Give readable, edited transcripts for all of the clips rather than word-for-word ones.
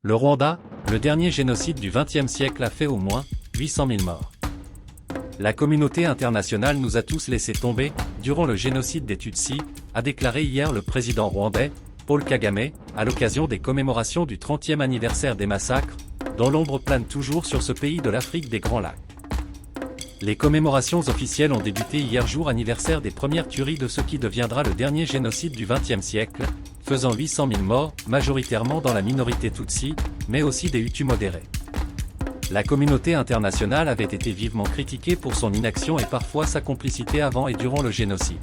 Le Rwanda, le dernier génocide du XXe siècle a fait au moins 800 000 morts. La communauté internationale nous a tous laissé tomber durant le génocide des Tutsis, a déclaré hier le président rwandais, Paul Kagame, à l'occasion des commémorations du 30e anniversaire des massacres, dont l'ombre plane toujours sur ce pays de l'Afrique des Grands Lacs. Les commémorations officielles ont débuté hier jour anniversaire des premières tueries de ce qui deviendra le dernier génocide du XXe siècle, faisant 800 000 morts, majoritairement dans la minorité Tutsi, mais aussi des Hutus modérés. La communauté internationale avait été vivement critiquée pour son inaction et parfois sa complicité avant et durant le génocide.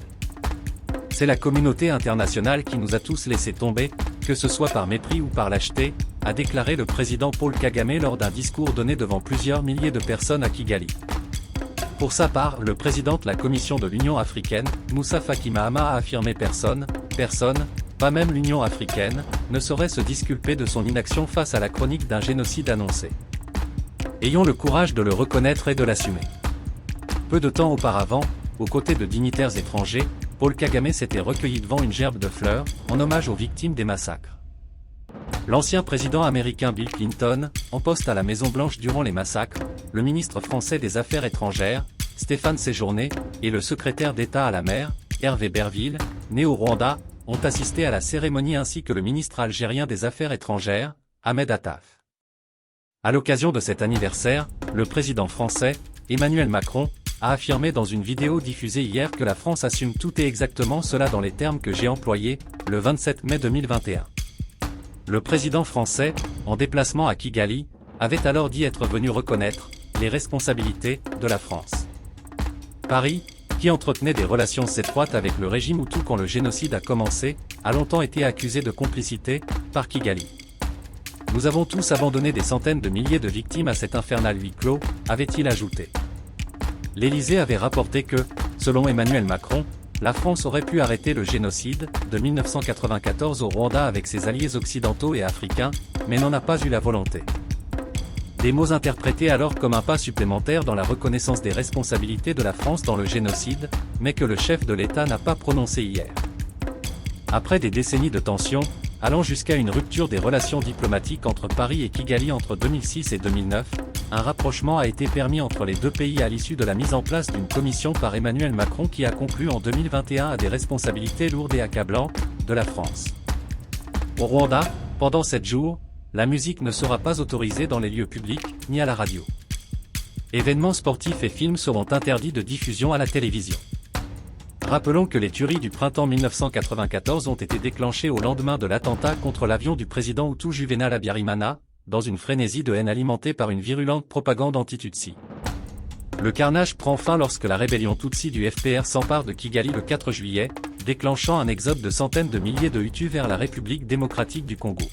C'est la communauté internationale qui nous a tous laissé tomber, que ce soit par mépris ou par lâcheté, a déclaré le président Paul Kagame lors d'un discours donné devant plusieurs milliers de personnes à Kigali. Pour sa part, le président de la Commission de l'Union africaine, Moussa Faki Mahamat, a affirmé personne, pas même l'Union africaine, ne saurait se disculper de son inaction face à la chronique d'un génocide annoncé. Ayons le courage de le reconnaître et de l'assumer. Peu de temps auparavant, aux côtés de dignitaires étrangers, Paul Kagame s'était recueilli devant une gerbe de fleurs, en hommage aux victimes des massacres. L'ancien président américain Bill Clinton, en poste à la Maison-Blanche durant les massacres, le ministre français des Affaires étrangères, Stéphane Séjourné, et le secrétaire d'État à la mer, Hervé Berville, né au Rwanda, ont assisté à la cérémonie ainsi que le ministre algérien des Affaires étrangères, Ahmed Attaf. À l'occasion de cet anniversaire, le président français, Emmanuel Macron, a affirmé dans une vidéo diffusée hier que la France assume tout et exactement cela dans les termes que j'ai employés, le 27 mai 2021. Le président français, en déplacement à Kigali, avait alors dit être venu reconnaître les responsabilités de la France. Paris, qui entretenait des relations étroites avec le régime Hutu quand le génocide a commencé, a longtemps été accusé de complicité par Kigali. Nous avons tous abandonné des centaines de milliers de victimes à cet infernal huis clos, avait-il ajouté. L'Élysée avait rapporté que, selon Emmanuel Macron, la France aurait pu arrêter le génocide de 1994 au Rwanda avec ses alliés occidentaux et africains, mais n'en a pas eu la volonté. Des mots interprétés alors comme un pas supplémentaire dans la reconnaissance des responsabilités de la France dans le génocide, mais que le chef de l'État n'a pas prononcé hier. Après des décennies de tensions, allant jusqu'à une rupture des relations diplomatiques entre Paris et Kigali entre 2006 et 2009, un rapprochement a été permis entre les deux pays à l'issue de la mise en place d'une commission par Emmanuel Macron qui a conclu en 2021 à des responsabilités lourdes et accablantes de la France. Au Rwanda, pendant 7 jours, la musique ne sera pas autorisée dans les lieux publics, ni à la radio. Événements sportifs et films seront interdits de diffusion à la télévision. Rappelons que les tueries du printemps 1994 ont été déclenchées au lendemain de l'attentat contre l'avion du président Hutu Juvénal Habyarimana, dans une frénésie de haine alimentée par une virulente propagande anti-Tutsi. Le carnage prend fin lorsque la rébellion Tutsi du FPR s'empare de Kigali le 4 juillet, déclenchant un exode de centaines de milliers de Hutus vers la République démocratique du Congo.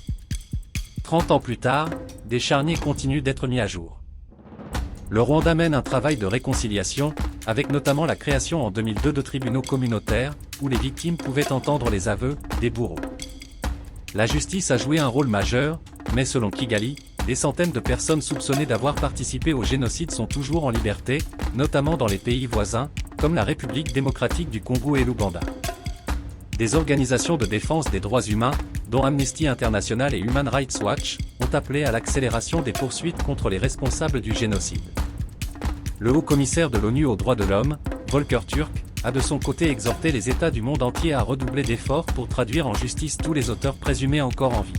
30 ans plus tard, des charniers continuent d'être mis à jour. Le Rwanda mène un travail de réconciliation, avec notamment la création en 2002 de tribunaux communautaires, où les victimes pouvaient entendre les aveux des bourreaux. La justice a joué un rôle majeur, mais selon Kigali, des centaines de personnes soupçonnées d'avoir participé au génocide sont toujours en liberté, notamment dans les pays voisins, comme la République démocratique du Congo et l'Ouganda. Des organisations de défense des droits humains, dont Amnesty International et Human Rights Watch, ont appelé à l'accélération des poursuites contre les responsables du génocide. Le haut-commissaire de l'ONU aux droits de l'homme, Volker Turk, a de son côté exhorté les États du monde entier à redoubler d'efforts pour traduire en justice tous les auteurs présumés encore en vie.